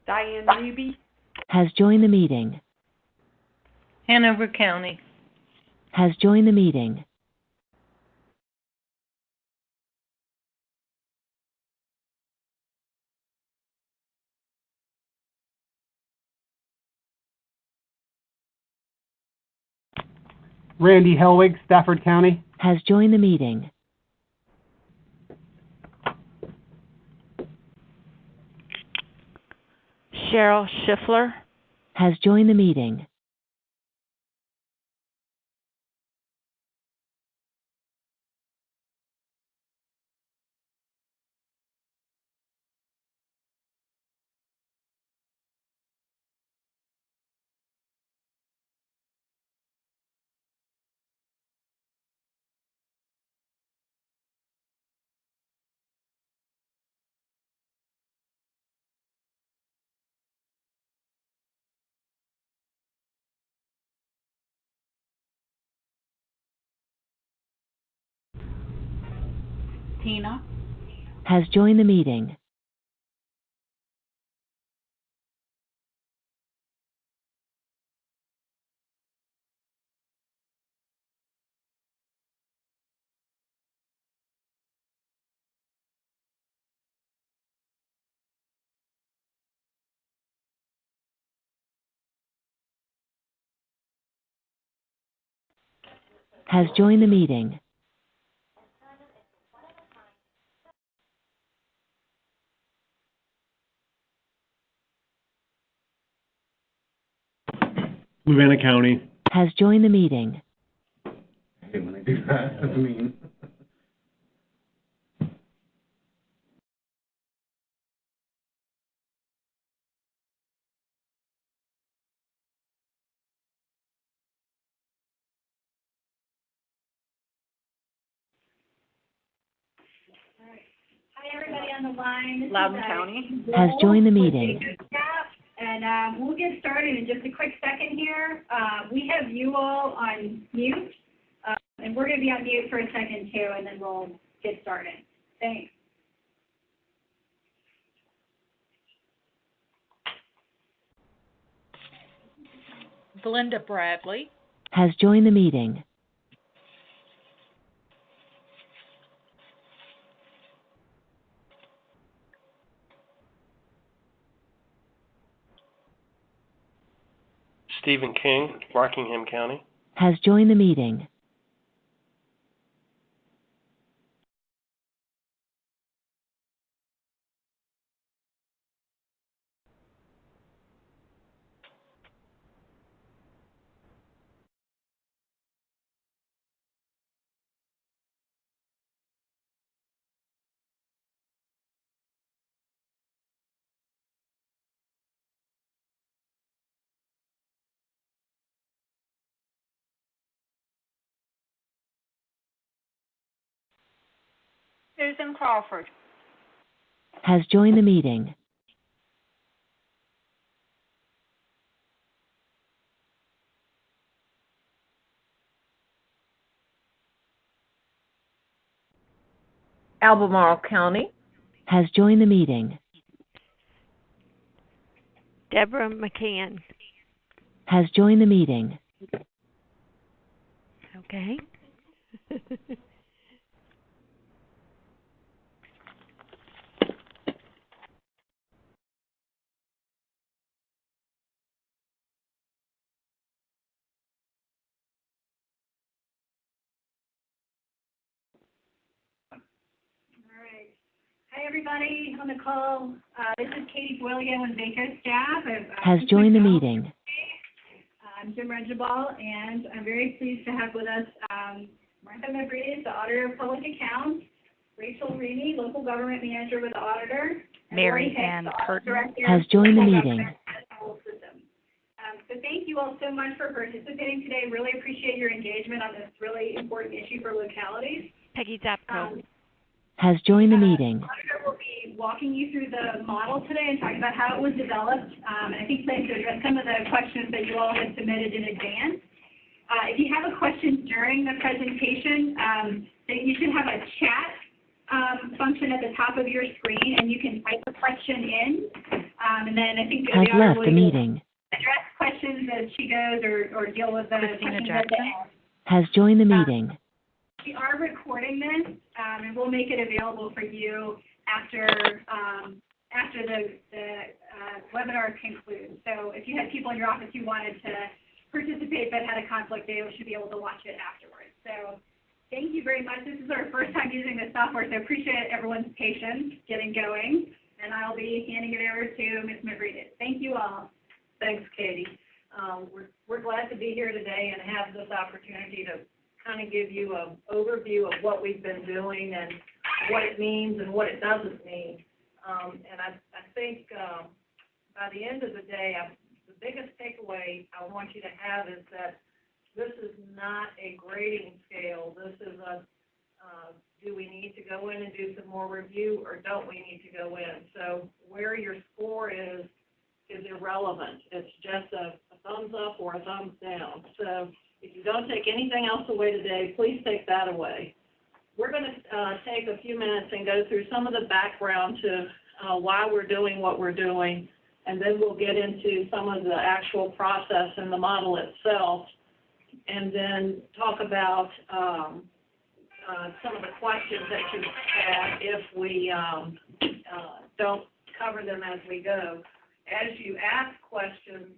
Diane Reby has joined the meeting. Hanover County. Has joined the meeting. Randy Helwig, Stafford County. Has joined the meeting. Cheryl Schiffler Has joined the meeting. Tina Has joined the meeting. Has joined the meeting. Savannah County. Has joined the meeting. I hate when I do that. That's mean. Hi, everybody on the line. This Loudoun is, County Has joined the meeting. And we'll get started in just a quick second here. We have you all on mute, and we're going to be on mute for a second too, and then we'll get started. Thanks. Belinda Bradley. Has joined the meeting. Stephen King, Rockingham County. Has joined the meeting. Susan Crawford. Has joined the meeting. Albemarle County. Has joined the meeting. Deborah McCann. Has joined the meeting. Okay. Hi, everybody on the call. This is Katie Boyle again with VACo staff. Has joined the meeting. I'm Jim Regibal, and I'm very pleased to have with us Martha Mavridis, the Auditor of Public Accounts, Rachel Reaney, Local Government Manager with the Auditor, and Mary Ann Curtin has joined the meeting. So thank you all so much for participating today. Really appreciate your engagement on this really important issue for localities. Peggy Zapko has joined the meeting. The auditor will be walking you through the model today and talking about how it was developed. And I think plan to address some of the questions that you all had submitted in advance. If you have a question during the presentation, you should have a chat function at the top of your screen, and you can type a question in. And then I think Has the auditor left will the meeting. address questions as she goes or deal with the Christina questions Jackson. at the end. Has joined the meeting. We are recording this, and we'll make it available for you after the webinar concludes. So if you had people in your office who wanted to participate but had a conflict, they should be able to watch it afterwards. So thank you very much. This is our first time using this software, so I appreciate everyone's patience getting going. And I'll be handing it over to Ms. McReedit. Thank you all. Thanks, Katie. We're glad to be here today and have this opportunity to kind of give you an overview of what we've been doing and what it means and what it doesn't mean. And I think by the end of the day, the biggest takeaway I want you to have is that this is not a grading scale. This is a do we need to go in and do some more review or don't we need to go in? So where your score is irrelevant. It's just a thumbs up or a thumbs down. So if you don't take anything else away today, please take that away. We're going to take a few minutes and go through some of the background to why we're doing what we're doing, and then we'll get into some of the actual process and the model itself, and then talk about some of the questions that you have if we don't cover them as we go. As you ask questions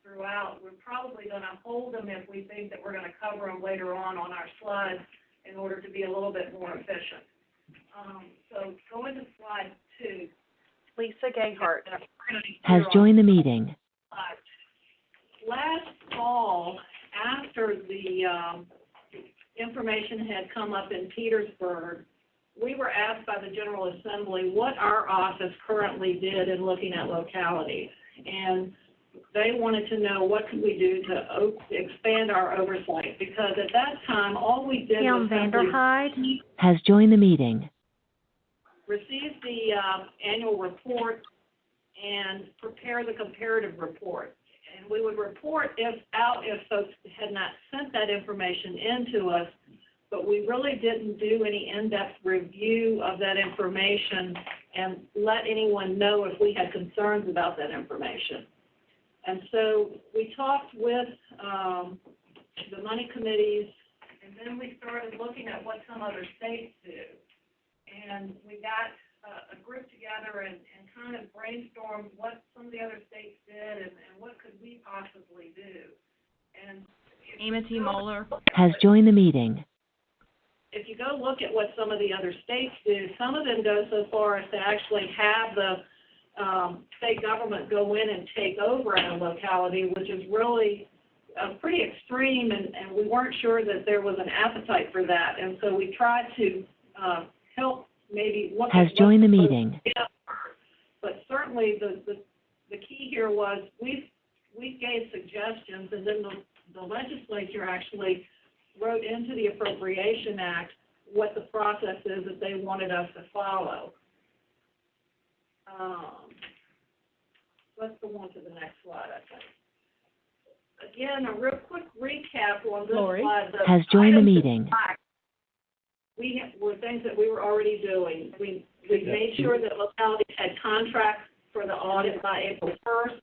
throughout, we're probably going to hold them if we think that we're going to cover them later on our slides in order to be a little bit more efficient. So going to slide 2. Lisa Gayhart. Has joined the meeting. Last fall, after the information had come up in Petersburg, we were asked by the General Assembly what our office currently did in looking at localities. And they wanted to know what could we do to expand our oversight, because at that time, all we did was simply has joined the meeting. Receive the annual report and prepare the comparative report. And we would report if folks had not sent that information in to us, but we really didn't do any in-depth review of that information and let anyone know if we had concerns about that information. And so we talked with the money committees, and then we started looking at what some other states do. And we got a group together and kind of brainstormed what some of the other states did and what could we possibly do. And Amity Moeller has joined the meeting. If you go look at what some of the other states do, some of them go so far as to actually have the state government go in and take over a locality, which is really pretty extreme, and we weren't sure that there was an appetite for that. And so we tried to help maybe look has at joined the meeting. But certainly the key here was we gave suggestions, and then the legislature actually wrote into the Appropriation Act what the process is that they wanted us to follow. Let's go on to the next slide, I think. Again, a real quick recap on this slide. Has joined the meeting. Were things that we were already doing. We made sure that localities had contracts for the audit by April 1st.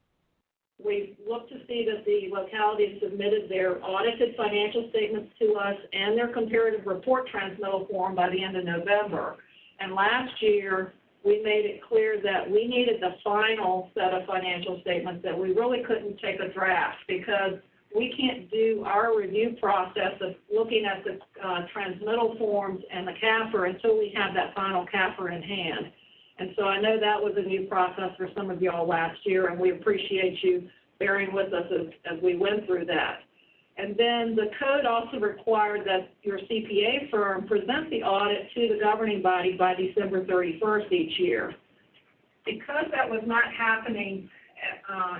We looked to see that the localities submitted their audited financial statements to us and their comparative report transmittal form by the end of November. And last year, we made it clear that we needed the final set of financial statements, that we really couldn't take a draft because we can't do our review process of looking at the transmittal forms and the CAFR until we have that final CAFR in hand. And so I know that was a new process for some of y'all last year, and we appreciate you bearing with us as we went through that. And then the code also required that your CPA firm present the audit to the governing body by December 31st each year. Because that was not happening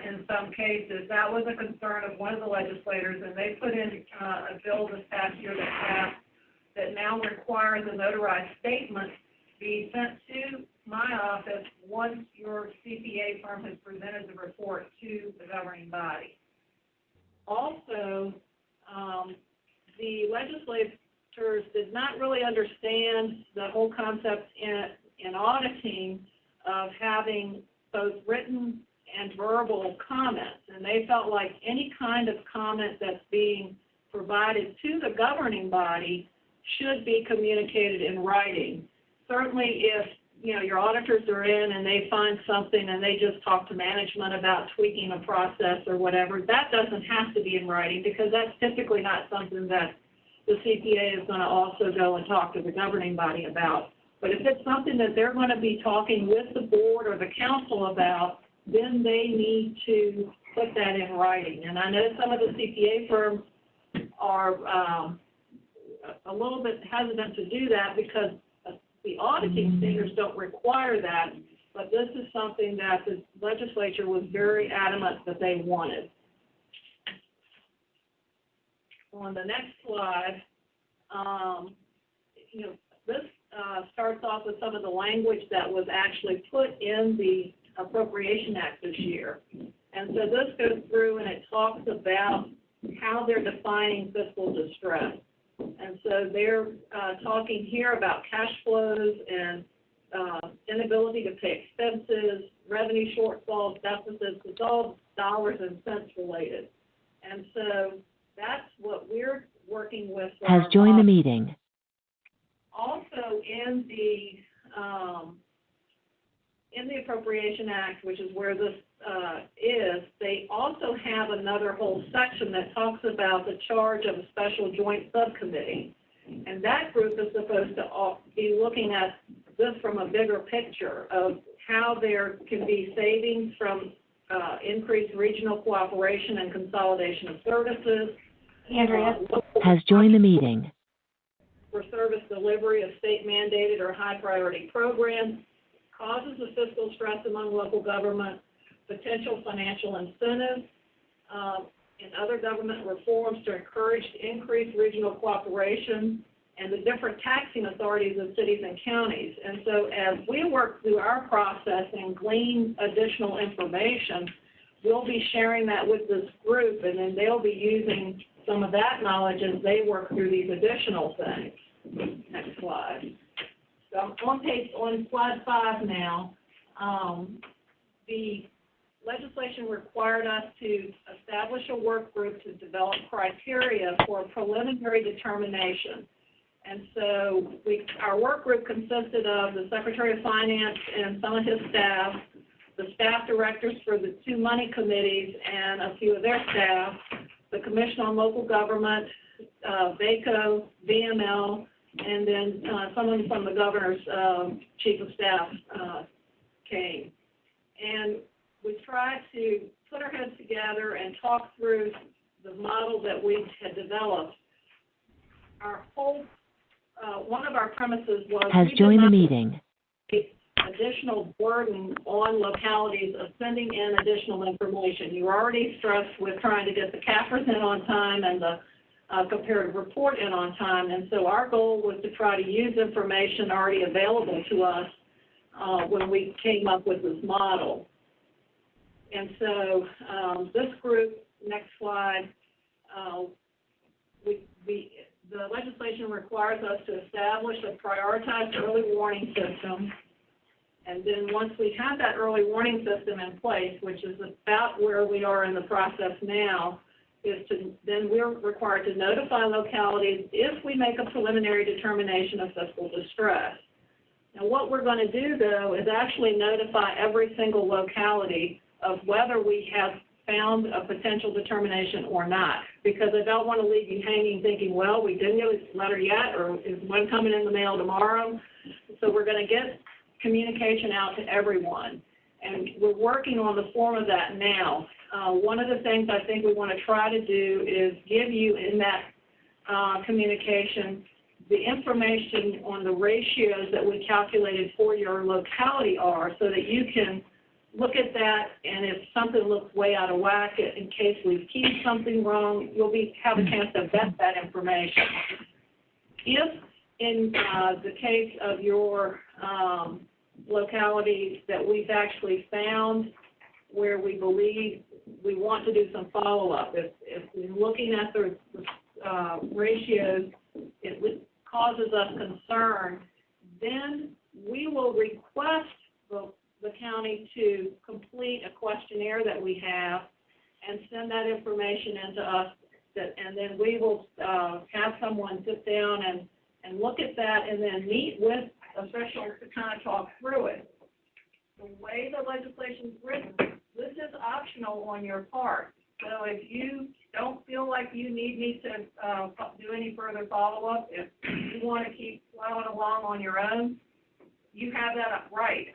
in some cases, that was a concern of one of the legislators, and they put in a bill this past year that now requires a notarized statement be sent to my office once your CPA firm has presented the report to the governing body. Also, the legislators did not really understand the whole concept in auditing of having both written and verbal comments, and they felt like any kind of comment that's being provided to the governing body should be communicated in writing. Certainly if, your auditors are in and they find something and they just talk to management about tweaking a process or whatever, that doesn't have to be in writing because that's typically not something that the CPA is going to also go and talk to the governing body about. But if it's something that they're going to be talking with the board or the council about, then they need to put that in writing. And I know some of the CPA firms are a little bit hesitant to do that because the auditing standards don't require that, but this is something that the legislature was very adamant that they wanted. On the next slide, this starts off with some of the language that was actually put in the Appropriation Act this year. And so this goes through and it talks about how they're defining fiscal distress. And so they're talking here about cash flows and inability to pay expenses, revenue shortfalls, deficits. It's all dollars and cents related. And so that's what we're working with. Has joined the meeting. Also in the Appropriation Act, which is where this is, they also have another whole section that talks about the charge of a Special Joint Subcommittee. And that group is supposed to be looking at this from a bigger picture of how there can be savings from increased regional cooperation and consolidation of services. Andrea has joined the meeting. For service delivery of state-mandated or high-priority programs, causes of fiscal stress among local government, potential financial incentives, and other government reforms to encourage increased regional cooperation, and the different taxing authorities of cities and counties. And so as we work through our process and glean additional information, we'll be sharing that with this group, and then they'll be using some of that knowledge as they work through these additional things. Next slide. So on slide 5 now, the legislation required us to establish a work group to develop criteria for a preliminary determination. And so our work group consisted of the Secretary of Finance and some of his staff, the staff directors for the 2 money committees and a few of their staff, the Commission on Local Government, VACo, VML, and then someone from the governor's chief of staff came. And we tried to put our heads together and talk through the model that we had developed. Our whole, one of our premises was has joined the meeting. Additional burden on localities of sending in additional information. You're already stressed with trying to get the CAFRs in on time and the comparative report in on time, and so our goal was to try to use information already available to us when we came up with this model. And so this group, next slide, the legislation requires us to establish a prioritized early warning system. And then once we have that early warning system in place, which is about where we are in the process now, then we're required to notify localities if we make a preliminary determination of fiscal distress. Now what we're going to do, though, is actually notify every single locality of whether we have found a potential determination or not, because I don't want to leave you hanging thinking, well, we didn't get a letter yet, or is one coming in the mail tomorrow? So we're going to get communication out to everyone, and we're working on the form of that now. One of the things I think we want to try to do is give you in that communication the information on the ratios that we calculated for your locality are, so that you can look at that, and if something looks way out of whack, in case we've keyed something wrong, you'll have a chance to vet that information. If in the case of your localities that we've actually found where we believe we want to do some follow-up, if we're looking at the ratios, it causes us concern, then we will request the county to complete a questionnaire that we have and send that information into us, and then we will have someone sit down and look at that and then meet with officials to kind of talk through it. The way the legislation's written, this is optional on your part. So if you don't feel like you need me to do any further follow-up, if you want to keep plowing along on your own, you have that right.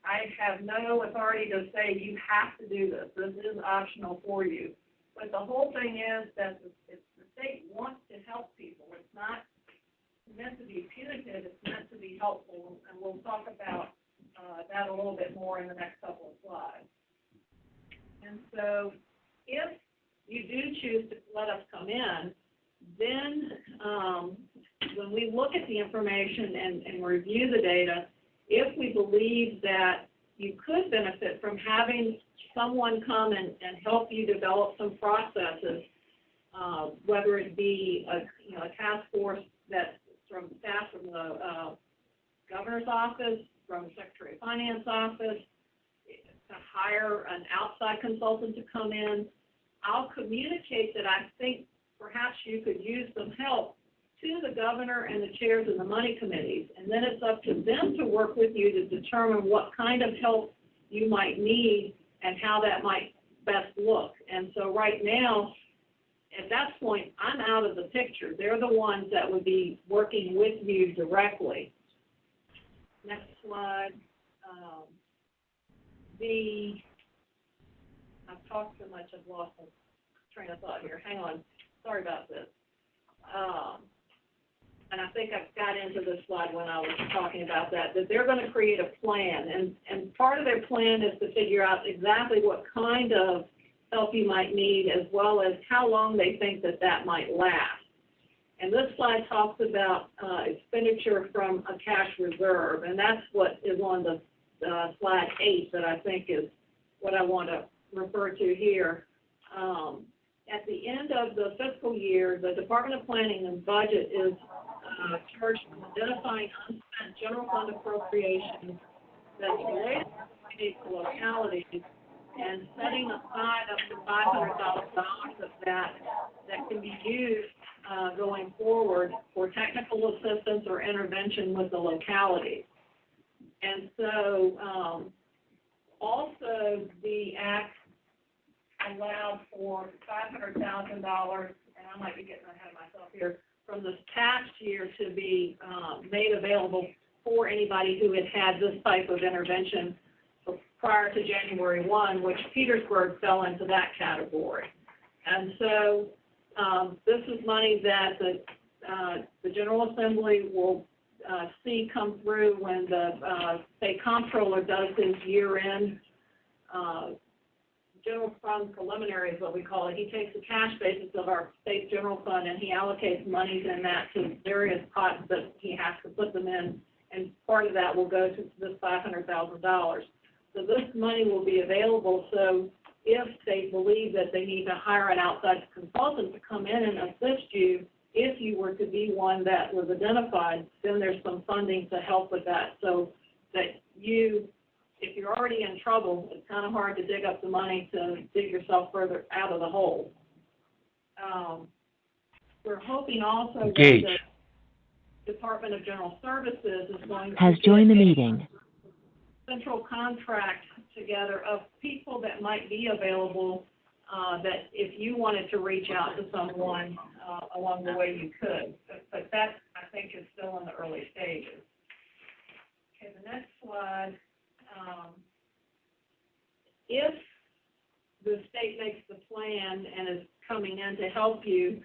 I have no authority to say you have to do this. This is optional for you. But the whole thing is that the state wants to help people. It's not meant to be punitive. It's meant to be helpful, and we'll talk about that a little bit more in the next couple of slides. And so if you do choose to let us come in, then when we look at the information and review the data, if we believe that you could benefit from having someone come and help you develop some processes, whether it be a task force that's from staff from the governor's office, from the Secretary of Finance office, to hire an outside consultant to come in, I'll communicate that I think perhaps you could use some help to the governor and the chairs of the money committees, and then it's up to them to work with you to determine what kind of help you might need and how that might best look. And so right now, at that point, I'm out of the picture. They're the ones that would be working with you directly. Next slide. I've talked so much, I've lost my train of thought here. Hang on. Sorry about this. And I think I got into this slide when I was talking about that they're going to create a plan. And part of their plan is to figure out exactly what kind of help you might need, as well as how long they think that might last. And this slide talks about expenditure from a cash reserve, and that's what is on the slide 8 that I think is what I want to refer to here. At the end of the fiscal year, the Department of Planning and Budget is charged with identifying unspent general fund appropriations that's related to localities and setting aside up to $500,000 of that can be used going forward for technical assistance or intervention with the localities. And so also the Act allowed for $500,000, and I might be getting ahead of myself here, from this past year to be made available for anybody who had this type of intervention prior to January 1, which Petersburg fell into that category. And so this is money that the General Assembly will see come through when the state comptroller does his year-end general fund preliminary is what we call it. He takes the cash basis of our state general fund and he allocates monies in that to various pots that he has to put them in, and part of that will go to this $500,000. So this money will be available, so if they believe that they need to hire an outside consultant to come in and assist you, if you were to be one that was identified, then there's some funding to help with that, so that you, if you're already in trouble, it's kind of hard to dig up the money to dig yourself further out of the hole. We're hoping also that the Department of General Services is going to joined the meeting. Central contract together of people that might be available, that if you wanted to reach out to someone along the way, you could. But that, I think, is still in the early stages. Okay, the next slide. If the state makes the plan and is coming in to help you,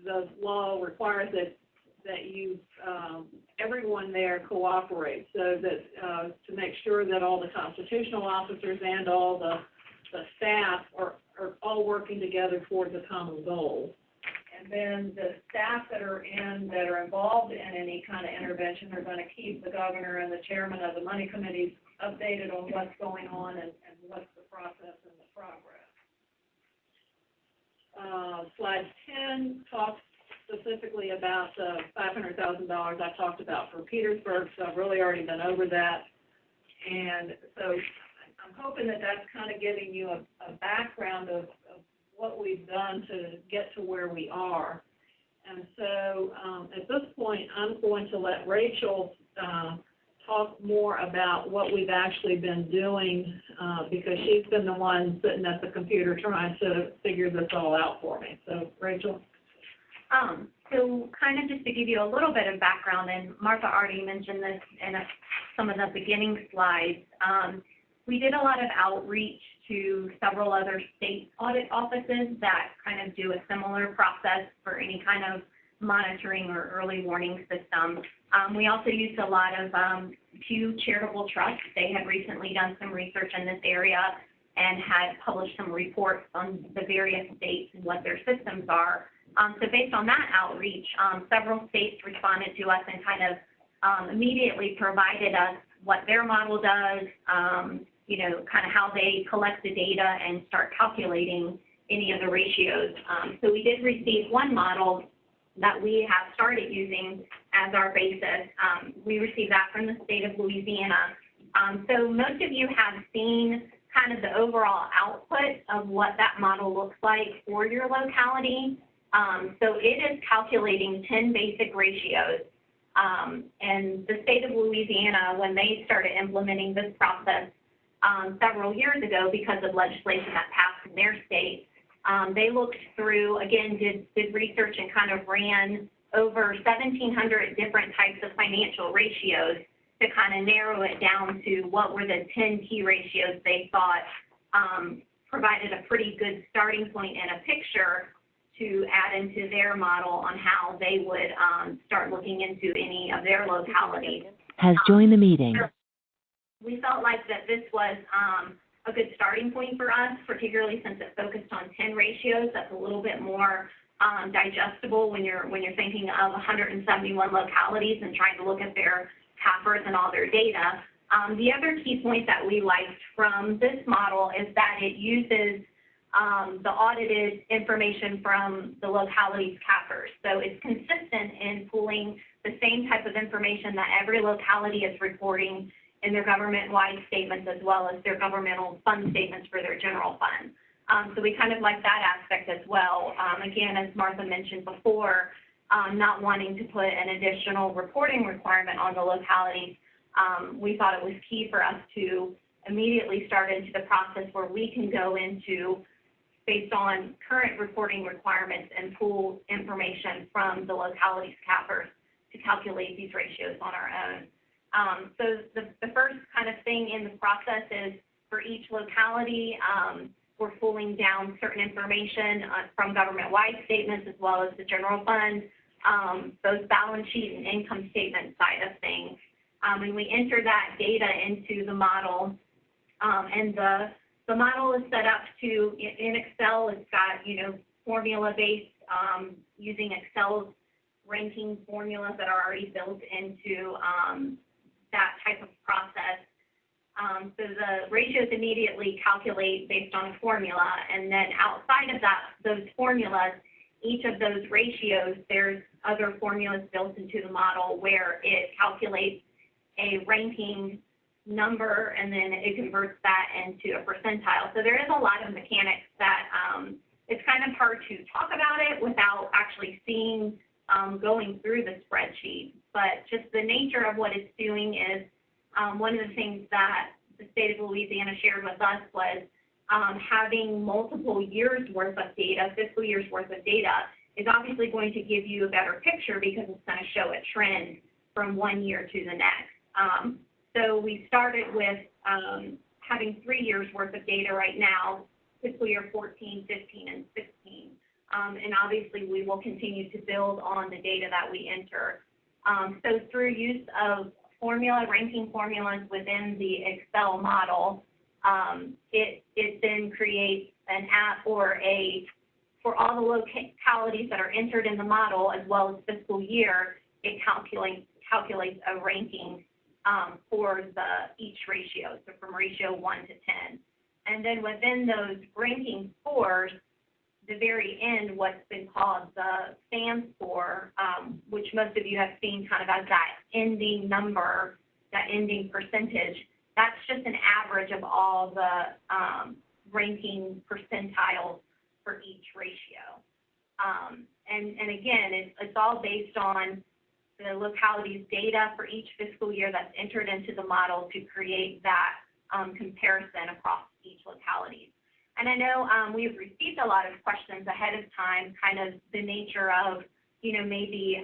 the law requires that you, everyone there cooperate, so that to make sure that all the constitutional officers and all the staff are all working together towards a common goal. And then the staff that are involved in any kind of intervention are going to keep the governor and the chairman of the money committees updated on what's going on and what's the process and the progress. Slide 10 talks specifically about the $500,000 I talked about for Petersburg, so I've really already been over that. And so hoping that that's kind of giving you a background of what we've done to get to where we are. And so at this point, I'm going to let Rachel talk more about what we've actually been doing because she's been the one sitting at the computer trying to figure this all out for me. So, Rachel? So kind of just to give you a little bit of background, and Martha already mentioned this in some of the beginning slides, we did a lot of outreach to several other state audit offices that kind of do a similar process for any kind of monitoring or early warning system. We also used a lot of Pew Charitable Trust. They had recently done some research in this area and had published some reports on the various states and what their systems are. So based on that outreach, several states responded to us and kind of immediately provided us what their model does, kind of how they collect the data and start calculating any of the ratios. So we did receive one model that we have started using as our basis. We received that from the state of Louisiana. So most of you have seen kind of the overall output of what that model looks like for your locality. So it is calculating 10 basic ratios. And the state of Louisiana, when they started implementing this process several years ago because of legislation that passed in their state, they looked through, again, did research and kind of ran over 1,700 different types of financial ratios to kind of narrow it down to what were the 10 key ratios they thought provided a pretty good starting point and a picture to add into their model on how they would start looking into any of their localities. Has joined the meeting. We felt like that this was a good starting point for us, particularly since it focused on 10 ratios. That's a little bit more digestible when you're thinking of 171 localities and trying to look at their CAFRs and all their data. The other key point that we liked from this model is that it uses the audited information from the localities CAFRs. So it's consistent in pulling the same type of information that every locality is reporting in their government-wide statements as well as their governmental fund statements for their general fund. So we kind of like that aspect as well. Again, as Martha mentioned before, not wanting to put an additional reporting requirement on the localities, we thought it was key for us to immediately start into the process where we can go into, based on current reporting requirements, and pull information from the localities CAFRs to calculate these ratios on our own. So the first kind of thing in the process is for each locality, we're pulling down certain information from government-wide statements as well as the general fund, both balance sheet and income statement side of things. And we enter that data into the model, and the model is set up to, in Excel, it's got, formula-based, using Excel's ranking formulas that are already built into that type of process. So the ratios immediately calculate based on a formula, and then outside of those formulas, each of those ratios, there's other formulas built into the model where it calculates a ranking number, and then it converts that into a percentile. So there is a lot of mechanics that it's kind of hard to talk about it without actually seeing, going through the spreadsheet. But just the nature of what it's doing is one of the things that the state of Louisiana shared with us was having multiple years worth of data, fiscal years worth of data, is obviously going to give you a better picture because it's going to show a trend from one year to the next. So we started with having 3 years worth of data right now, fiscal year 14, 15, and 16. And obviously we will continue to build on the data that we enter. So through use of ranking formulas within the Excel model, it then creates an app for all the localities that are entered in the model as well as fiscal year. It calculates a ranking for each ratio, so from ratio 1 to 10. And then within those ranking scores, the very end, what's been called the SAM score, which most of you have seen kind of as that ending number, that ending percentage, that's just an average of all the ranking percentiles for each ratio. And again, it's all based on the localities data for each fiscal year that's entered into the model to create that comparison across each locality. And I know we've received a lot of questions ahead of time, kind of the nature of, maybe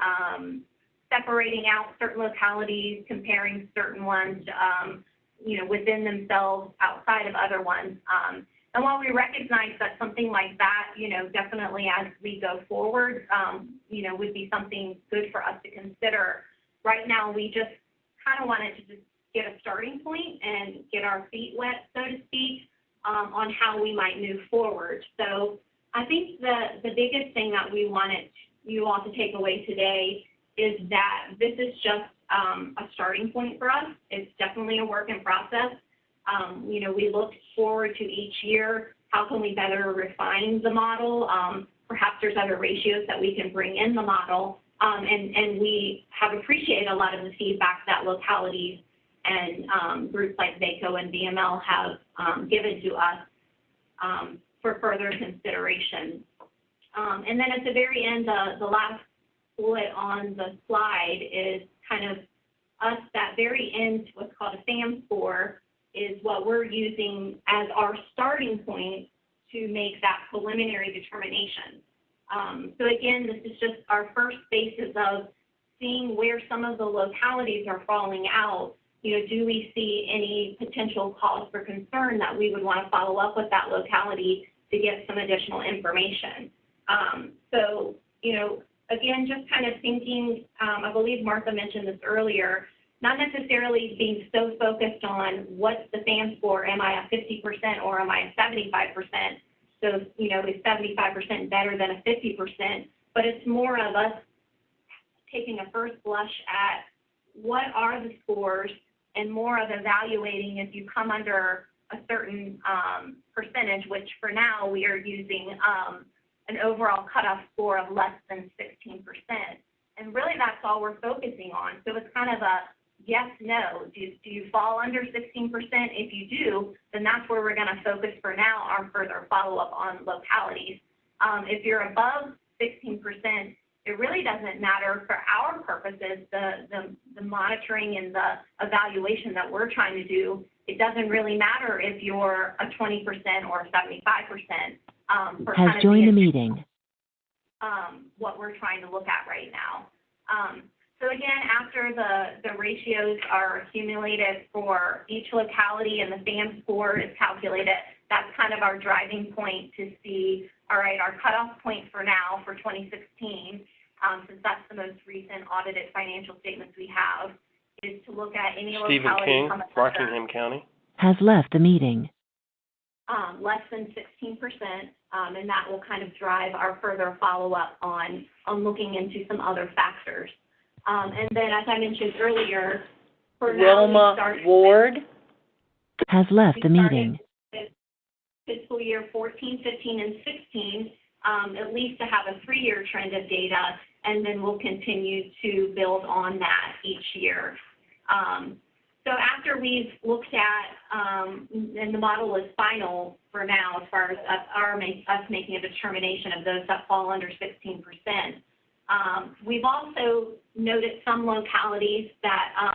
separating out certain localities, comparing certain ones, within themselves, outside of other ones. And while we recognize that something like that, definitely as we go forward, would be something good for us to consider, right now we just kind of wanted to just get a starting point and get our feet wet, so to speak, on how we might move forward. So I think the biggest thing that we wanted you all to take away today is that this is just a starting point for us. It's definitely a work in process. We look forward to each year, how can we better refine the model? Perhaps there's other ratios that we can bring in the model. And we have appreciated a lot of the feedback that localities and groups like VACo and VML have given to us for further consideration. And then at the very end, the last bullet on the slide is kind of us, that very end, what's called a SAM score, is what we're using as our starting point to make that preliminary determination. So again, this is just our first basis of seeing where some of the localities are falling out. Do we see any potential cause for concern that we would want to follow up with that locality to get some additional information? So, again, just kind of thinking, I believe Martha mentioned this earlier, not necessarily being so focused on what's the SAM score, am I at 50% or am I at 75%? So, is 75% better than a 50%? But it's more of us taking a first blush at what are the scores and more of evaluating if you come under a certain percentage, which for now we are using an overall cutoff score of less than 16%. And really that's all we're focusing on. So it's kind of a yes, no. Do you fall under 16%? If you do, then that's where we're going to focus for now our further follow-up on localities. If you're above 16%, it really doesn't matter for our purposes, the monitoring and the evaluation that we're trying to do. It doesn't really matter if you're a 20% or 75%. Has joined the meeting. What we're trying to look at right now. So again, after the ratios are accumulated for each locality and the SAM score is calculated, that's kind of our driving point to see, all right, our cutoff point for now for 2016, since that's the most recent audited financial statements we have, is to look at any Stephen locality King, from a Rockingham County. Has left the meeting. Less than 16%, and that will kind of drive our further follow-up on looking into some other factors. And then, as I mentioned earlier, for now, Wilma Ward has left the meeting. Fiscal year 14, 15, and 16, at least to have a 3-year trend of data, and then we'll continue to build on that each year. So after we've looked at, and the model is final for now as far as us making a determination of those that fall under 16%, we've also noted some localities that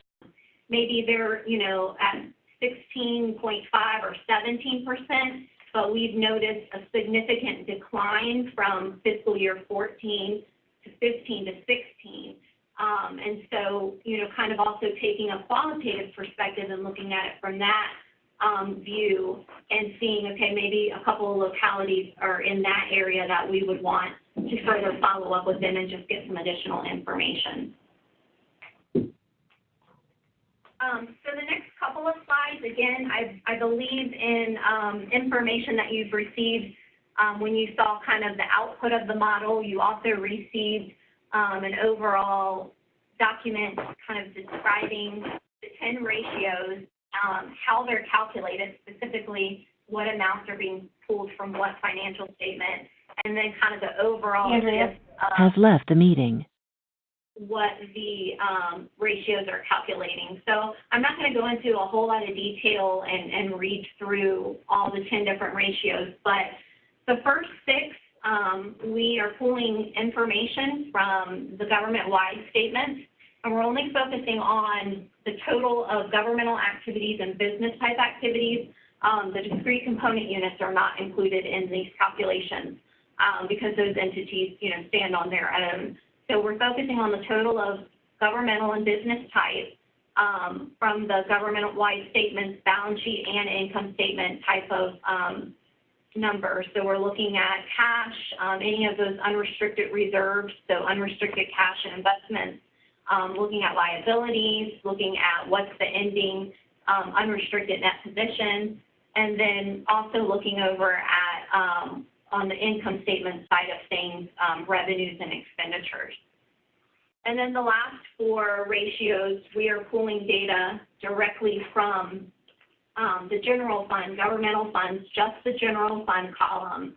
maybe they're, at 16.5 or 17%, but we've noticed a significant decline from fiscal year 14 to 15 to 16. And so, kind of also taking a qualitative perspective and looking at it from that view and seeing, okay, maybe a couple of localities are in that area that we would want to further follow up with them and just get some additional information. So the next couple of slides, again, I believe in information that you've received when you saw kind of the output of the model. You also received an overall document kind of describing the 10 ratios, how they're calculated, specifically what amounts are being pulled from what financial statement, and then kind of the overall has left the meeting. what the ratios are calculating. So I'm not going to go into a whole lot of detail and read through all the 10 different ratios, but the first 6, we are pulling information from the government-wide statements, and we're only focusing on the total of governmental activities and business-type activities. The discrete component units are not included in these calculations because those entities, stand on their own. So we're focusing on the total of governmental and business type from the government-wide statements, balance sheet, and income statement type of numbers. So we're looking at cash, any of those unrestricted reserves, so unrestricted cash and investments, looking at liabilities, looking at what's the ending unrestricted net position, and then also looking over at on the income statement side of things, revenues and expenditures. And then the last 4 ratios, we are pulling data directly from the general fund, governmental funds, just the general fund column.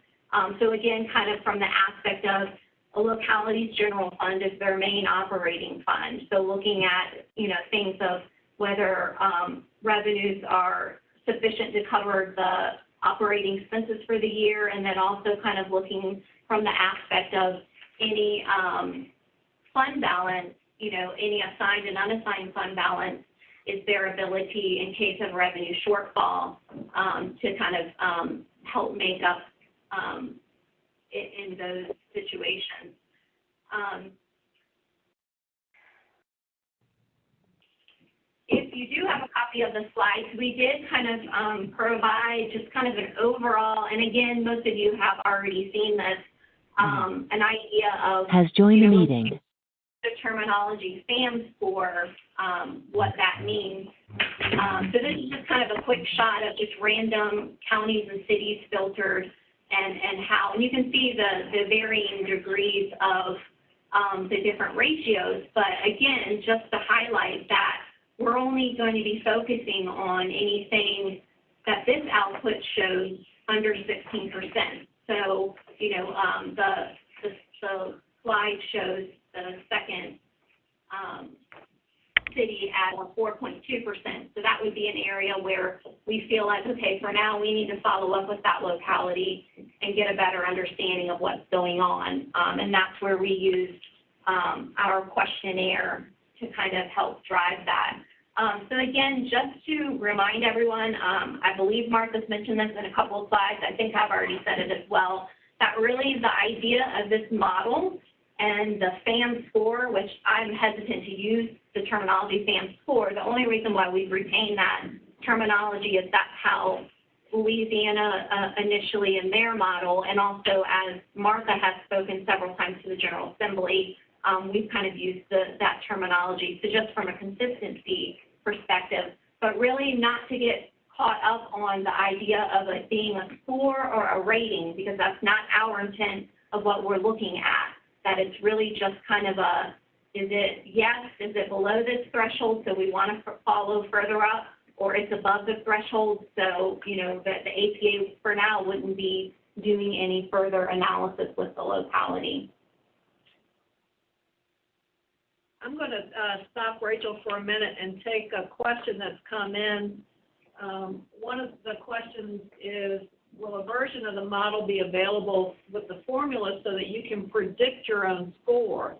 So again, kind of from the aspect of a locality's general fund is their main operating fund. So looking at, things of whether revenues are sufficient to cover the operating expenses for the year, and then also kind of looking from the aspect of any fund balance, any assigned and unassigned fund balance, is their ability in case of revenue shortfall to kind of help make up in those situations. If you do have a copy of the slides, we did kind of provide just kind of an overall, and again, most of you have already seen this, an idea of has joined the meeting. The terminology stands for, what that means. So this is just kind of a quick shot of just random counties and cities filtered and how, and you can see the varying degrees of the different ratios, but again, just to highlight that we're only going to be focusing on anything that this output shows under 16%. So, the slide shows the second city at 4.2%. So that would be an area where we feel like, okay, for now we need to follow up with that locality and get a better understanding of what's going on. And that's where we used our questionnaire to kind of help drive that. So again, just to remind everyone, I believe Martha's mentioned this in a couple of slides. I think I've already said it as well, that really the idea of this model and the FAM score, which I'm hesitant to use the terminology FAM score. The only reason why we've retained that terminology is that's how Louisiana initially in their model, and also as Martha has spoken several times to the General Assembly, we've kind of used that terminology. So just from a consistency perspective, but really not to get caught up on the idea of it being a score or a rating, because that's not our intent of what we're looking at. That it's really just kind of a, is it yes, is it below this threshold, so we want to follow further up, or it's above the threshold, so, that the APA for now wouldn't be doing any further analysis with the locality. I'm going to stop Rachel for a minute and take a question that's come in. One of the questions is, will a version of the model be available with the formula so that you can predict your own score?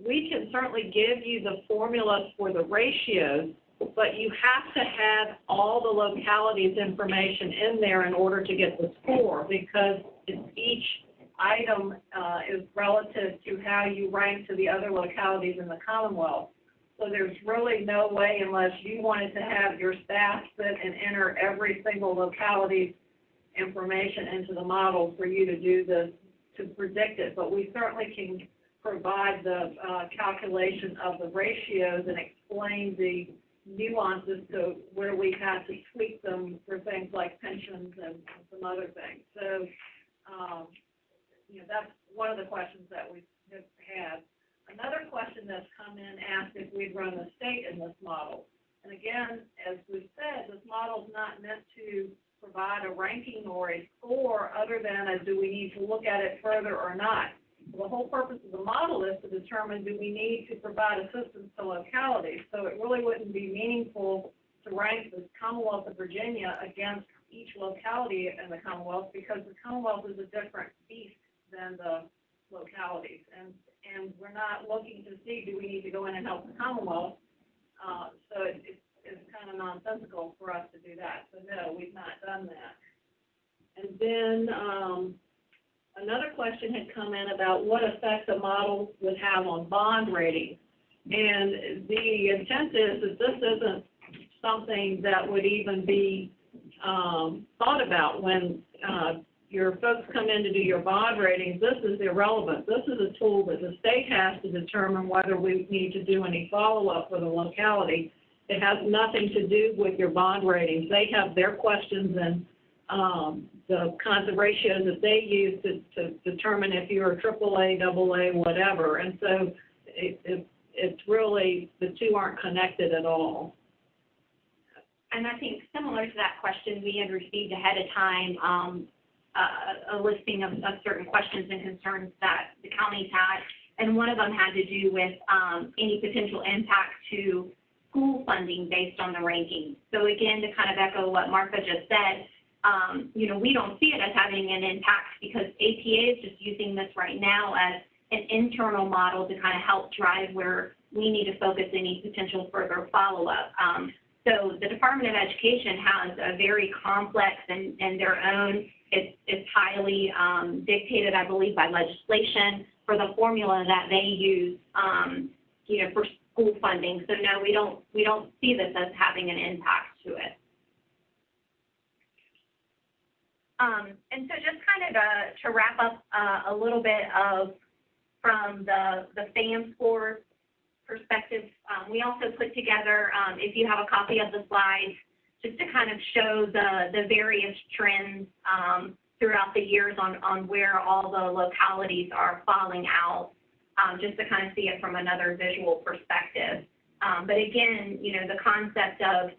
We can certainly give you the formula for the ratios, but you have to have all the localities information in there in order to get the score, because each item is relative to how you rank to the other localities in the Commonwealth. So there's really no way, unless you wanted to have your staff sit and enter every single locality's information into the model for you to predict it. But we certainly can provide the calculation of the ratios and explain the nuances to where we have to tweak them for things like pensions and some other things. So, that's one of the questions that we have had. Another question that's come in asked if we'd run the state in this model. And again, as we've said, this model is not meant to provide a ranking or a score other than a do we need to look at it further or not. The the whole purpose of the model is to determine, do we need to provide assistance to localities? So it really wouldn't be meaningful to rank the Commonwealth of Virginia against each locality in the Commonwealth, because the Commonwealth is a different beast than the localities. And we're not looking to see, do we need to go in and help the Commonwealth? So it's kind of nonsensical for us to do that. So no, we've not done that. And then another question had come in about what effect the model would have on bond ratings. And the intent is that this isn't something that would even be thought about when your folks come in to do your bond ratings. This is irrelevant. This is a tool that the state has to determine whether we need to do any follow-up for the locality. It has nothing to do with your bond ratings. They have their questions and the kinds of ratios that they use to determine if you're a AAA, AA, whatever. And so it's really, the two aren't connected at all. And I think similar to that question, we had received ahead of time a listing of certain questions and concerns that the counties had, and one of them had to do with any potential impact to school funding based on the rankings. So again, to kind of echo what Martha just said, we don't see it as having an impact because APA is just using this right now as an internal model to kind of help drive where we need to focus any potential further follow-up. So the Department of Education has a very complex and their own, it's highly dictated, I believe, by legislation for the formula that they use, for school funding. So no, we don't see this as having an impact to it. And so just kind of to wrap up a little bit from the FAM scores perspective, we also put together, if you have a copy of the slides, just to kind of show the various trends throughout the years on where all the localities are falling out, just to kind of see it from another visual perspective. But again, the concept of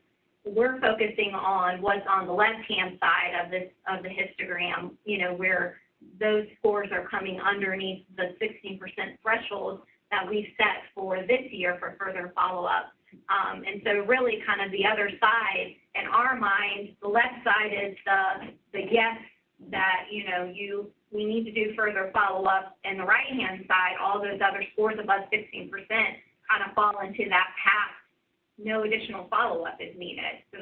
we're focusing on what's on the left-hand side of the histogram, where those scores are coming underneath the 16% threshold that we've set for this year for further follow-up. And so really kind of the other side, in our mind, the left side is the yes that, we need to do further follow-up, and the right-hand side, all those other scores above 16% kind of fall into that path. No additional follow-up is needed. So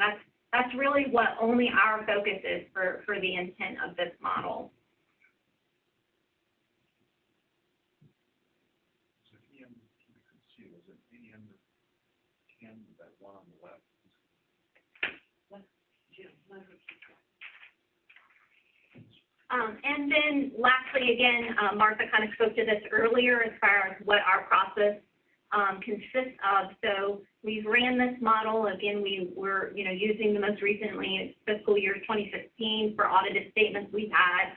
that's really what only our focus is for the intent of this model. And then lastly, again, Martha kind of spoke to this earlier as far as what our process consists of. So we've ran this model. Again, we were, using the most recently fiscal year 2016 for audited statements we've had.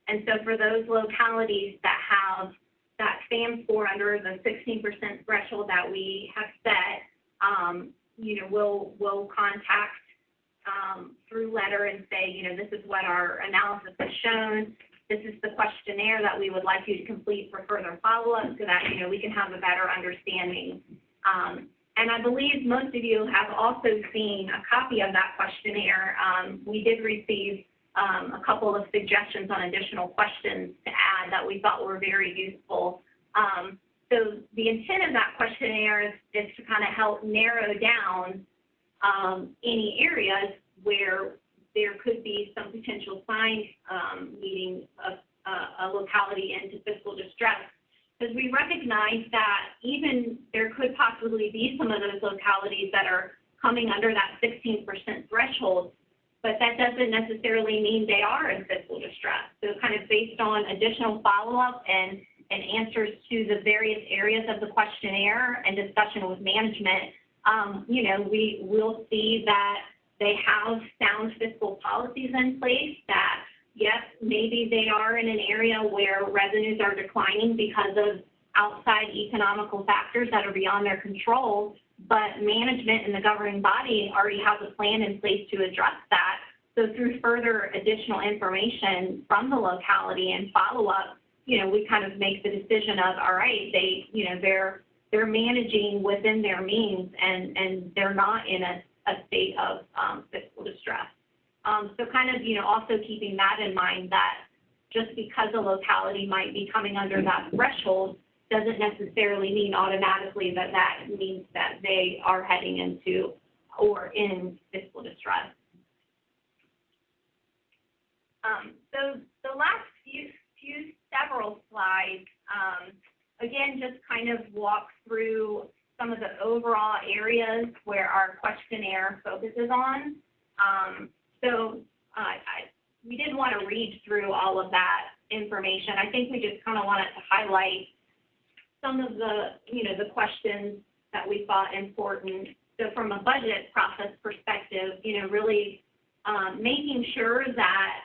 And so for those localities that have that FAM score under the 16% threshold that we have set, we'll contact through letter and say, this is what our analysis has shown. This is the questionnaire that we would like you to complete for further follow-up so that, we can have a better understanding. And I believe most of you have also seen a copy of that questionnaire. We did receive a couple of suggestions on additional questions to add that we thought were very useful. So the intent of that questionnaire is to kind of help narrow down any areas where there could be some potential signs leading a locality into fiscal distress. Because we recognize that even there could possibly be some of those localities that are coming under that 16% threshold, but that doesn't necessarily mean they are in fiscal distress. So kind of based on additional follow-up and answers to the various areas of the questionnaire and discussion with management, we will see that they have sound fiscal policies in place that, yes, maybe they are in an area where revenues are declining because of outside economical factors that are beyond their control, but management and the governing body already has a plan in place to address that. So through further additional information from the locality and follow-up, we kind of make the decision of, all right, they're managing within their means and they're not in a state of fiscal distress. So kind of, also keeping that in mind, that just because a locality might be coming under that threshold doesn't necessarily mean automatically that means that they are heading into or in fiscal distress. So the last several slides, again, just kind of walk through some of the overall areas where our questionnaire focuses on. We didn't want to read through all of that information. I think we just kind of wanted to highlight some of the, the questions that we thought important. So from a budget process perspective, really making sure that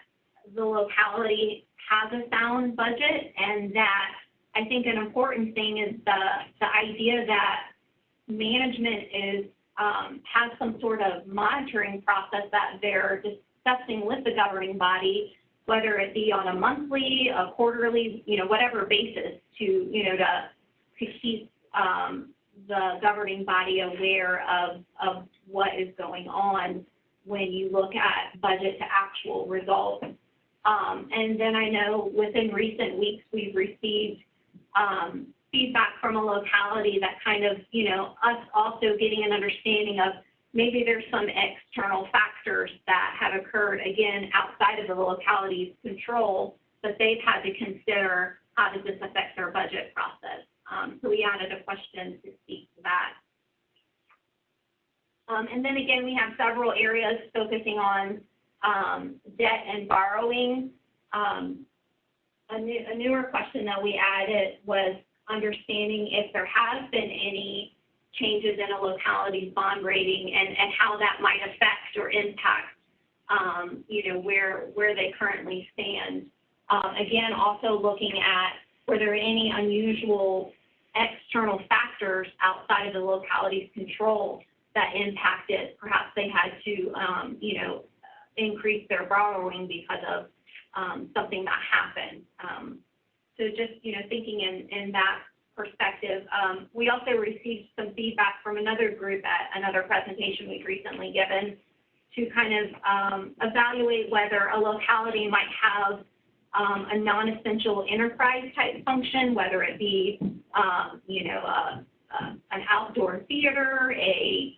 the locality has a sound budget, and that I think an important thing is the idea that management has some sort of monitoring process that they're discussing with the governing body, whether it be on a monthly, a quarterly, whatever basis, to keep the governing body aware of what is going on when you look at budget to actual results. And then I know within recent weeks we've received feedback from a locality that kind of, us also getting an understanding of maybe there's some external factors that have occurred, again, outside of the locality's control, that they've had to consider how does this affect their budget process. So we added a question to speak to that. And then again, we have several areas focusing on debt and borrowing. A newer question that we added was understanding if there has been any changes in a locality's bond rating and how that might affect or impact, where they currently stand. Again, also looking at were there any unusual external factors outside of the locality's control that impacted, perhaps they had to, increase their borrowing because of something that happened. So just, thinking in that perspective. We also received some feedback from another group at another presentation we've recently given to kind of evaluate whether a locality might have a non-essential enterprise type function, whether it be, an outdoor theater, a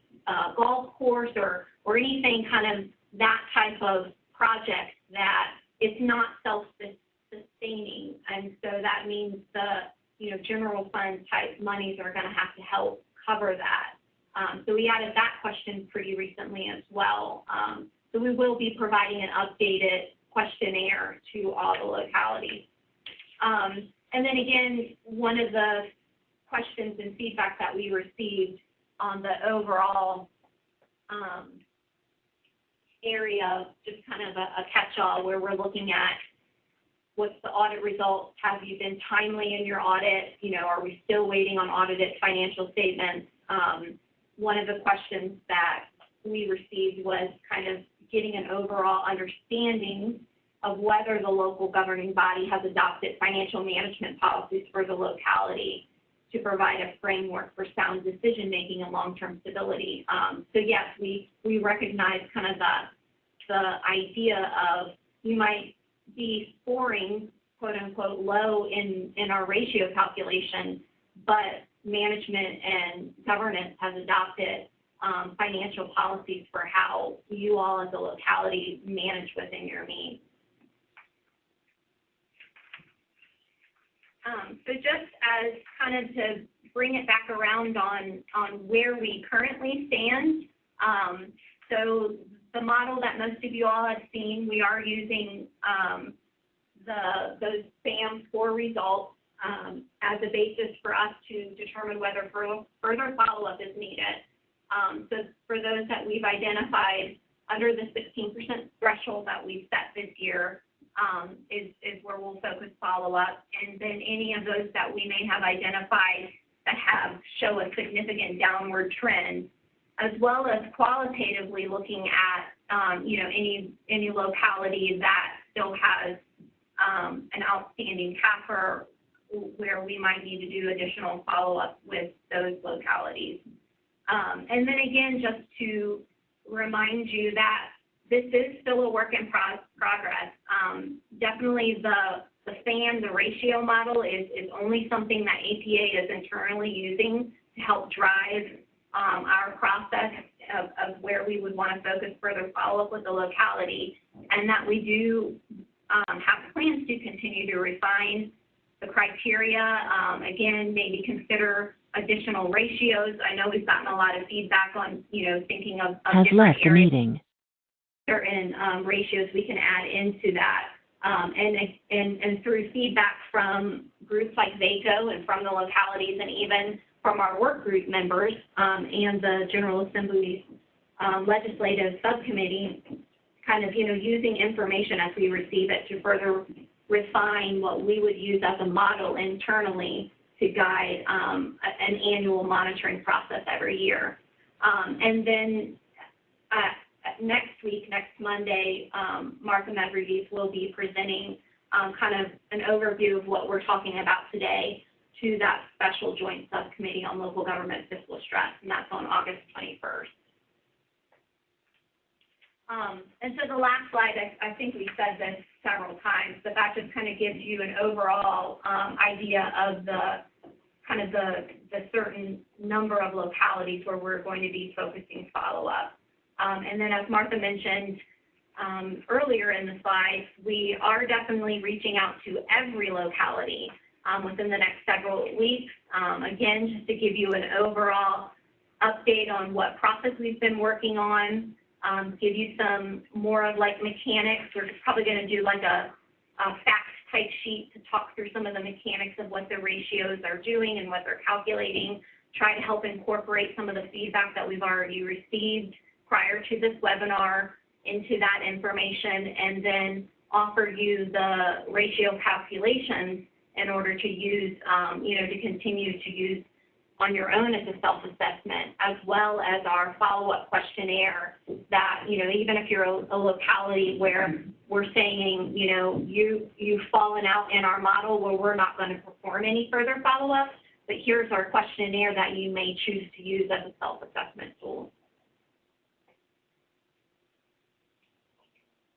golf course, or anything kind of that type of project that it's not self-sustaining. And so that means the, general fund type monies are going to have to help cover that. So we added that question pretty recently as well. So we will be providing an updated questionnaire to all the localities. And then again, one of the questions and feedback that we received on the overall area, just kind of a catch-all where we're looking at what's the audit results, have you been timely in your audit, are we still waiting on audited financial statements? One of the questions that we received was kind of getting an overall understanding of whether the local governing body has adopted financial management policies for the locality to provide a framework for sound decision-making and long-term stability. So yes, we recognize kind of the idea of you might be scoring, quote-unquote, low in our ratio calculation, but management and governance has adopted financial policies for how you all as a locality manage within your means. So just as kind of to bring it back around on where we currently stand, so the model that most of you all have seen, we are using those SAM score results as a basis for us to determine whether further follow-up is needed. So for those that we've identified under the 16% threshold that we've set this year, is where we'll focus follow-up, and then any of those that we may have identified that show a significant downward trend, as well as qualitatively looking at any locality that still has an outstanding pending CAFR where we might need to do additional follow-up with those localities. And then again, just to remind you that this is still a work in progress. Definitely the SPAN, the ratio model, is only something that APA is internally using to help drive our process of where we would want to focus further follow-up with the locality, and that we do have plans to continue to refine the criteria. Again, maybe consider additional ratios. I know we've gotten a lot of feedback on, thinking of Has different left the areas, meeting. certain ratios we can add into that. And through feedback from groups like VACo and from the localities and even from our work group members and the General Assembly's Legislative Subcommittee, kind of, using information as we receive it to further refine what we would use as a model internally to guide an annual monitoring process every year. And then next Monday, Martha Medreves will be presenting kind of an overview of what we're talking about today to that Special Joint Subcommittee on Local Government Fiscal Stress, and that's on August 21st. And so the last slide, I think we said this several times, but that just kind of gives you an overall idea of the certain number of localities where we're going to be focusing follow-up. And then as Martha mentioned earlier in the slides, we are definitely reaching out to every locality within the next several weeks. Again, just to give you an overall update on what process we've been working on, give you some more of like mechanics. We're just probably going to do like a facts type sheet to talk through some of the mechanics of what the ratios are doing and what they're calculating, try to help incorporate some of the feedback that we've already received prior to this webinar into that information, and then offer you the ratio calculations in order to use, to continue to use on your own as a self-assessment, as well as our follow-up questionnaire that, even if you're a locality where we're saying, you've fallen out in our model where we're not going to perform any further follow-up, but here's our questionnaire that you may choose to use as a self-assessment tool.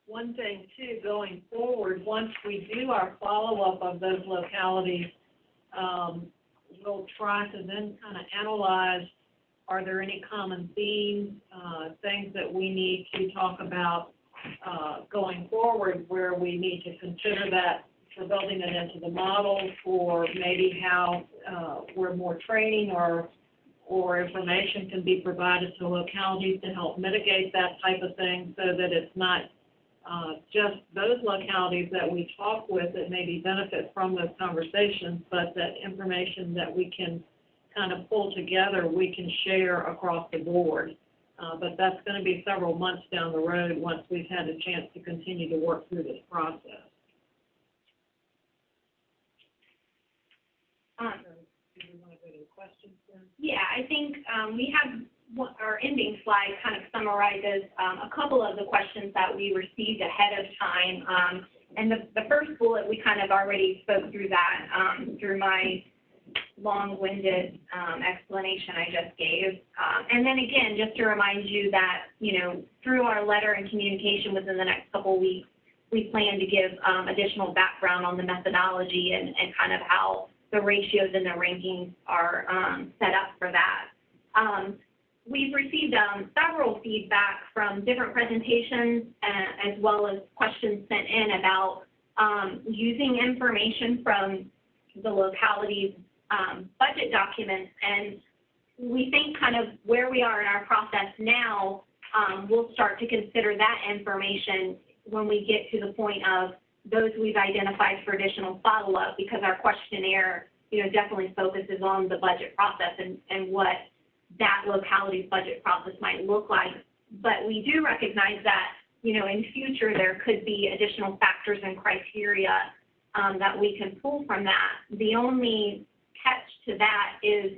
One thing, too, going forward, once we do our follow-up of those localities, we'll try to then kind of analyze, are there any common themes, things that we need to talk about going forward where we need to consider that for building it into the model, for maybe how where more training or information can be provided to localities to help mitigate that type of thing, so that it's not just those localities that we talk with that maybe benefit from those conversations, but that information that we can kind of pull together, we can share across the board. But that's going to be several months down the road once we've had a chance to continue to work through this process. Do we want to go to the questions then? Yeah, I think we have our ending slide kind of summarizes a couple of the questions that we received ahead of time. And the first bullet, we kind of already spoke through that through my long-winded explanation I just gave. And then again, just to remind you that, through our letter and communication within the next couple of weeks, we plan to give additional background on the methodology and kind of how the ratios and the rankings are set up for that. We've received several feedback from different presentations as well as questions sent in about using information from the locality's budget documents. And we think kind of where we are in our process now, we'll start to consider that information when we get to the point of those we've identified for additional follow-up, because our questionnaire, definitely focuses on the budget process and what that locality's budget process might look like. But we do recognize that, in future there could be additional factors and criteria that we can pull from that. The only catch to that is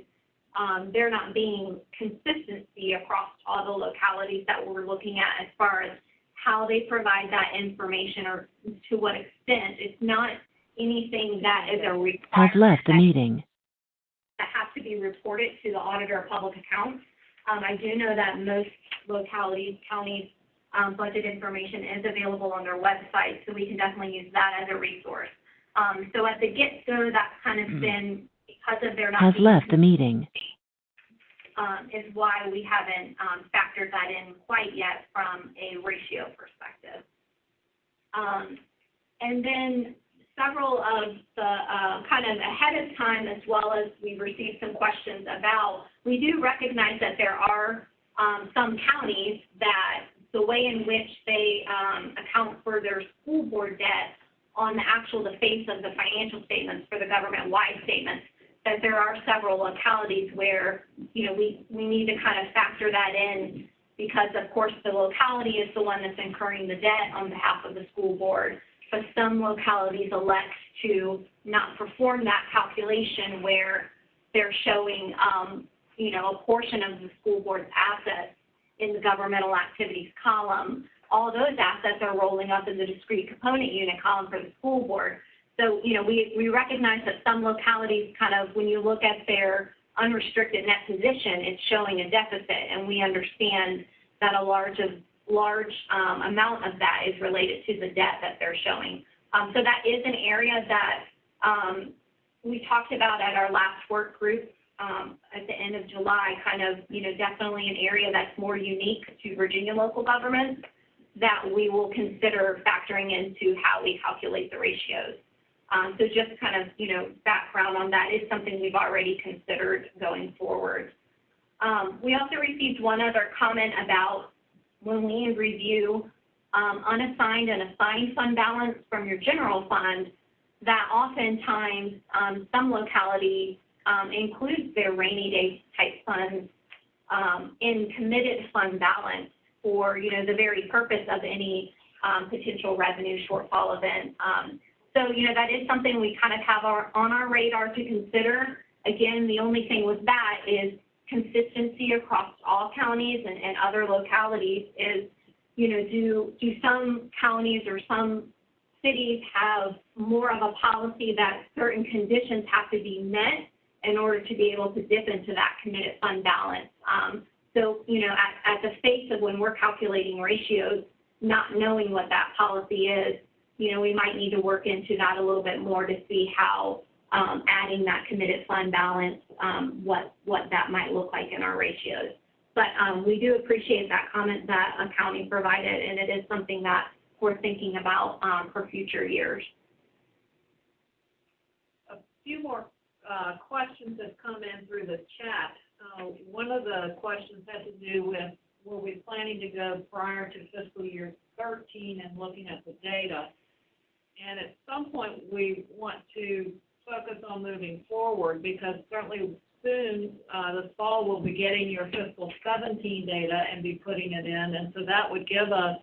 there not being consistency across all the localities that we're looking at as far as how they provide that information or to what extent. It's not anything that is a Has requirement left the meeting. that has to be reported to the Auditor of Public Accounts. I do know that most localities, counties, budget information is available on their website, so we can definitely use that as a resource. So at the get-go, that's kind of been, because of their not Has being left the meeting. is why we haven't factored that in quite yet from a ratio perspective. And then several of the kind of ahead of time, as well as we've received some questions about, we do recognize that there are some counties that the way in which they account for their school board debt on the face of the financial statements for the government-wide statements, that there are several localities where, you know, we need to kind of factor that in because, of course, the locality is the one that's incurring the debt on behalf of the school board, but some localities elect to not perform that calculation where they're showing, you know, a portion of the school board's assets in the governmental activities column. All those assets are rolling up in the discrete component unit column for the school board. So, you know, we recognize that some localities kind of, when you look at their unrestricted net position, it's showing a deficit, and we understand that a large amount of that is related to the debt that they're showing. So that is an area that we talked about at our last work group at the end of July, kind of, you know, definitely an area that's more unique to Virginia local governments that we will consider factoring into how we calculate the ratios. So just kind of, you know, background on that is something we've already considered going forward. We also received one other comment about when we review unassigned and assigned fund balance from your general fund, that oftentimes some locality includes their rainy day type funds in committed fund balance for, you know, the very purpose of any potential revenue shortfall event. So, you know, that is something we kind of have on our radar to consider. Again, the only thing with that is consistency across all counties and other localities is, you know, do some counties or some cities have more of a policy that certain conditions have to be met in order to be able to dip into that committed fund balance. So, you know, at the face of when we're calculating ratios, not knowing what that policy is, you know, we might need to work into that a little bit more to see how adding that committed fund balance, what that might look like in our ratios. But we do appreciate that comment that accounting provided, and it is something that we're thinking about for future years. A few more questions have come in through the chat. One of the questions had to do with, were we planning to go prior to fiscal year 13 and looking at the data? And at some point, we want to focus on moving forward because certainly soon, this fall, we'll be getting your fiscal 17 data and be putting it in. And so that would give us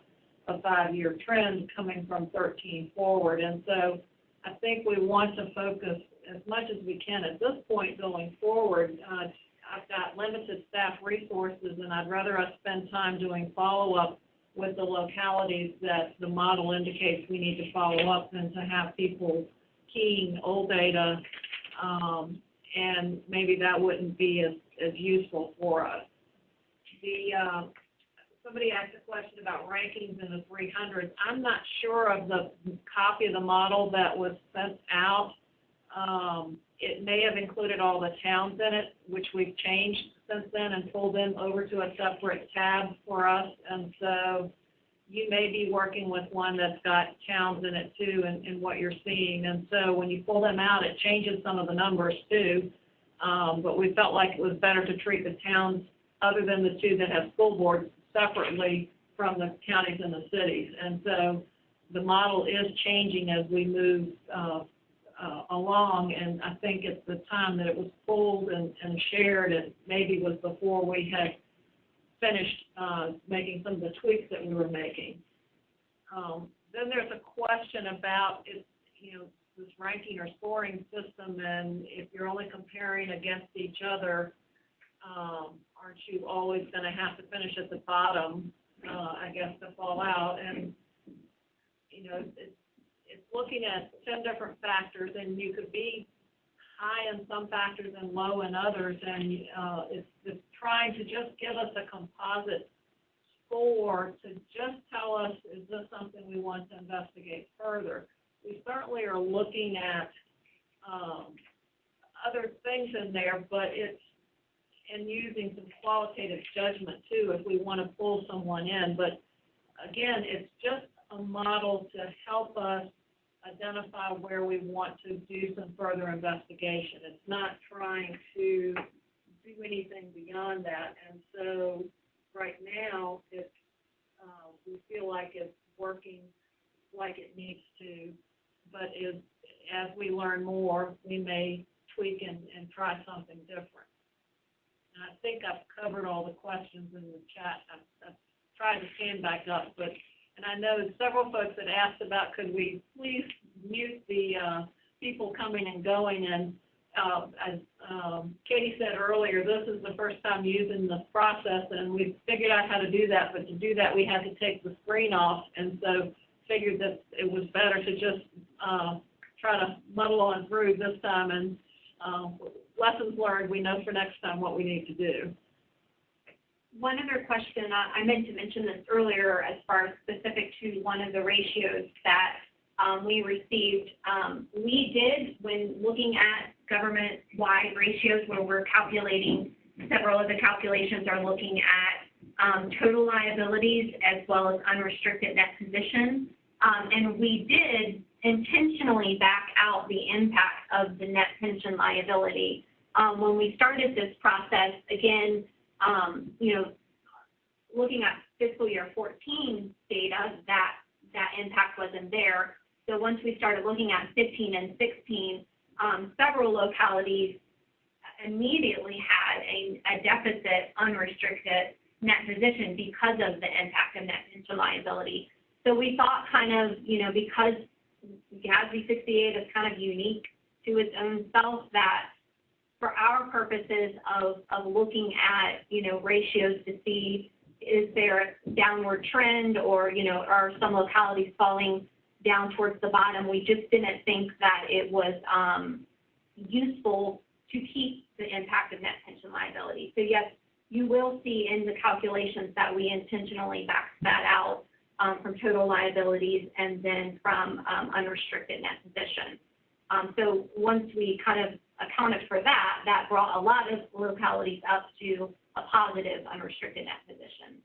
a 5-year trend coming from 13 forward. And so I think we want to focus as much as we can at this point going forward. I've got limited staff resources, and I'd rather us spend time doing follow-up with the localities that the model indicates we need to follow up than to have people keying old data, and maybe that wouldn't be as useful for us. Somebody asked a question about rankings in the 300s. I'm not sure of the copy of the model that was sent out. It may have included all the towns in it, which we've changed since then and pulled them over to a separate tab for us. And so you may be working with one that's got towns in it too, and what you're seeing. And so when you pull them out, it changes some of the numbers too. But we felt like it was better to treat the towns, other than the two that have school boards, separately from the counties and the cities. And so the model is changing as we move along, and I think at the time that it was pulled and shared, it maybe was before we had finished making some of the tweaks that we were making. Then there's a question about this ranking or scoring system, and if you're only comparing against each other, aren't you always going to have to finish at the bottom, I guess, to fall out? And, it's looking at 10 different factors, and you could be high in some factors and low in others, and it's trying to just give us a composite score to just tell us, is this something we want to investigate further? We certainly are looking at other things in there, but it's and using some qualitative judgment too if we want to pull someone in. But again, it's just a model to help us identify where we want to do some further investigation. It's not trying to do anything beyond that. And so right now, it's we feel like it's working like it needs to, but as we learn more, we may tweak and try something different. And I think I've covered all the questions in the chat. I've tried to stand back up, and I know several folks had asked about, could we please mute the people coming and going, and as Katie said earlier, this is the first time using the process, and we figured out how to do that, but to do that we had to take the screen off, and so figured that it was better to just try to muddle on through this time, and lessons learned, we know for next time what we need to do. One other question, I meant to mention this earlier as far as specific to one of the ratios that we received. We did, when looking at government-wide ratios where we're calculating, several of the calculations are looking at total liabilities as well as unrestricted net position. And we did intentionally back out the impact of the net pension liability. When we started this process, again, looking at fiscal year 14 data, that impact wasn't there. So once we started looking at 15 and 16, several localities immediately had a deficit unrestricted net position because of the impact of net pension liability. So we thought kind of, because GASB 68 is kind of unique to its own self, that for our purposes of looking at, ratios to see is there a downward trend or, are some localities falling down towards the bottom, we just didn't think that it was useful to keep the impact of net pension liability. So yes, you will see in the calculations that we intentionally backed that out from total liabilities and then from unrestricted net position. So once we kind of accounted for that, that brought a lot of localities up to a positive unrestricted net position.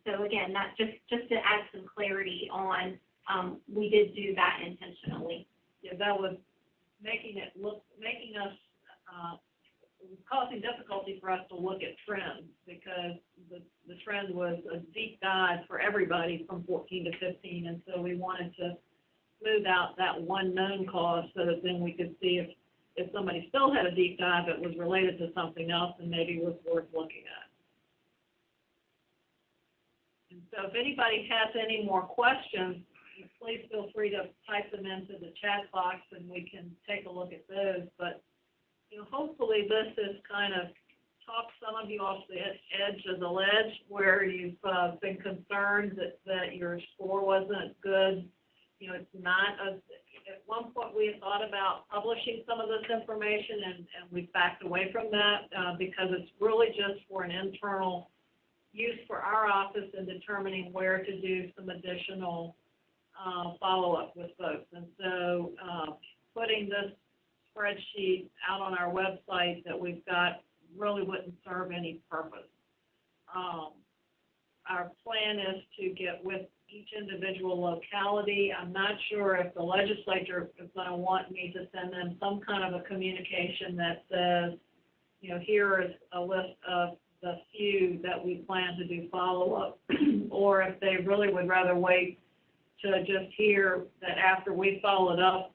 So again, that's just to add some clarity on, we did do that intentionally. Yeah, that was making us, it was causing difficulty for us to look at trends because the trend was a deep dive for everybody from 14 to 15, and so we wanted to smooth out that one known cause so that then we could see if somebody still had a deep dive, it was related to something else and maybe was worth looking at. And so if anybody has any more questions, please feel free to type them into the chat box and we can take a look at those. But hopefully this has kind of talked some of you off the edge of the ledge where you've been concerned that your score wasn't good. It's not at one point we had thought about publishing some of this information and we backed away from that because it's really just for an internal use for our office in determining where to do some additional follow-up with folks. And so putting this spreadsheet out on our website that we've got really wouldn't serve any purpose. Our plan is to get with each individual locality. I'm not sure if the legislature is going to want me to send them some kind of a communication that says, here is a list of the few that we plan to do follow-up, or if they really would rather wait to just hear that after we followed up,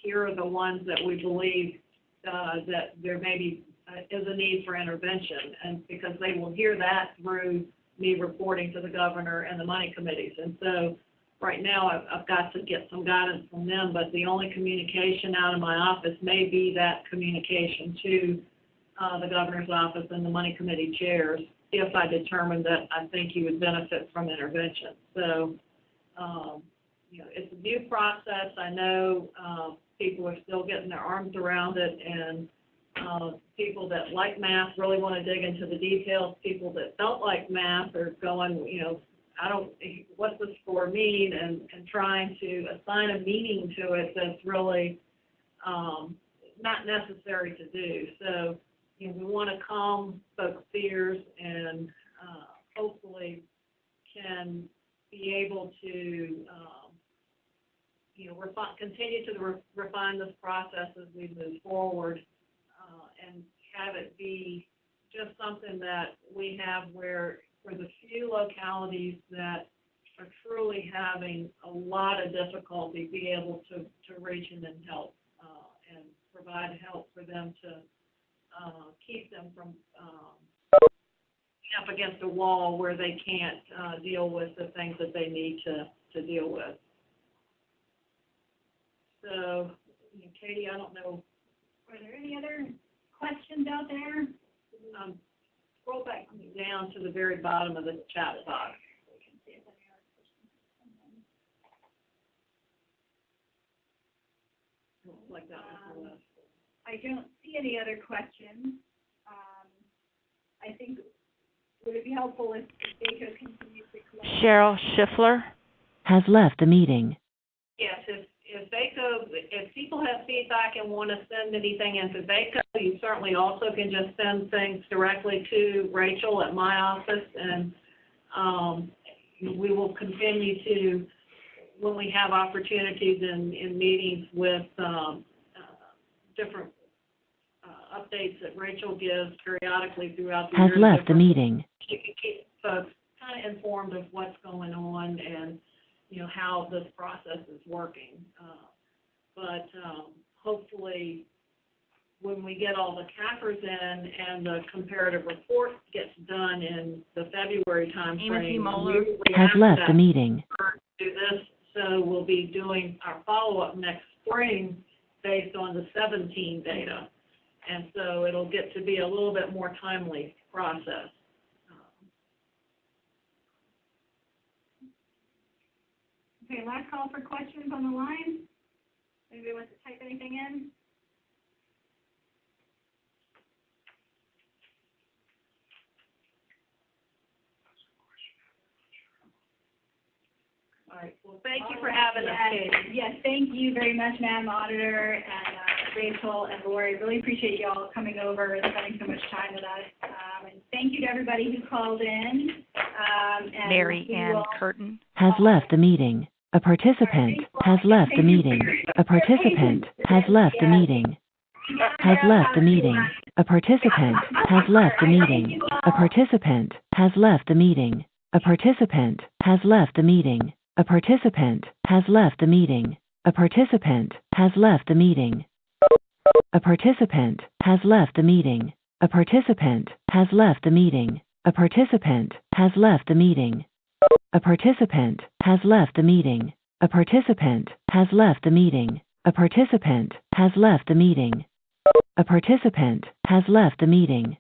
here are the ones that we believe that there maybe is a need for intervention, and because they will hear that through me reporting to the governor and the money committees. And so right now I've got to get some guidance from them, but the only communication out of my office may be that communication to the governor's office and the money committee chairs if I determine that I think you would benefit from intervention. So it's a new process. I know, people are still getting their arms around it, and, people that like math really want to dig into the details. People that don't like math are going, what's the score mean, and trying to assign a meaning to it that's really, not necessary to do. So, we want to calm folks' fears and, hopefully can be able to, continue to refine this process as we move forward, and have it be just something that we have where, for the few localities that are truly having a lot of difficulty, be able to reach in and help, and provide help for them to keep them from up against a wall where they can't deal with the things that they need to deal with. So, Katie, I don't know. Are there any other questions out there? Scroll back down to the very bottom of the chat box. Like that was the list. I don't see any other questions. I think, would it be helpful if VACo continues to collect? Cheryl Schiffler. Has left the meeting. Yes, if VACo, if people have feedback and want to send anything into VACo, you certainly also can just send things directly to Rachel at my office, and we will continue to, when we have opportunities in meetings with different updates that Rachel gives periodically throughout the year. Has left the meeting. Keep folks kind of informed of what's going on and, how this process is working. But hopefully, when we get all the CAFRs in and the comparative report gets done in the February timeframe, has left the meeting. Do this, so we'll be doing our follow-up next spring based on the 17 data. And so it'll get to be a little bit more timely process. Okay, last call for questions on the line. Anybody wants to type anything in? All right. Well, thank you for having us, Katie. Yes, thank you very much, Madam Auditor, and Rachel and Lori. Really appreciate you all coming over and spending so much time with us. And thank you to everybody who called in. And Mary Ann Curtin. Has left the meeting. A participant has left the meeting. A participant has left the meeting. Has left the meeting. A participant has left the meeting. A participant has left the meeting. A participant has left the meeting. A participant has left the meeting. A participant has left the meeting. A participant has left the meeting. A participant has left the meeting. A participant has left the meeting. A participant has left the meeting. A participant has left the meeting. A participant has left the meeting. A participant has left the meeting.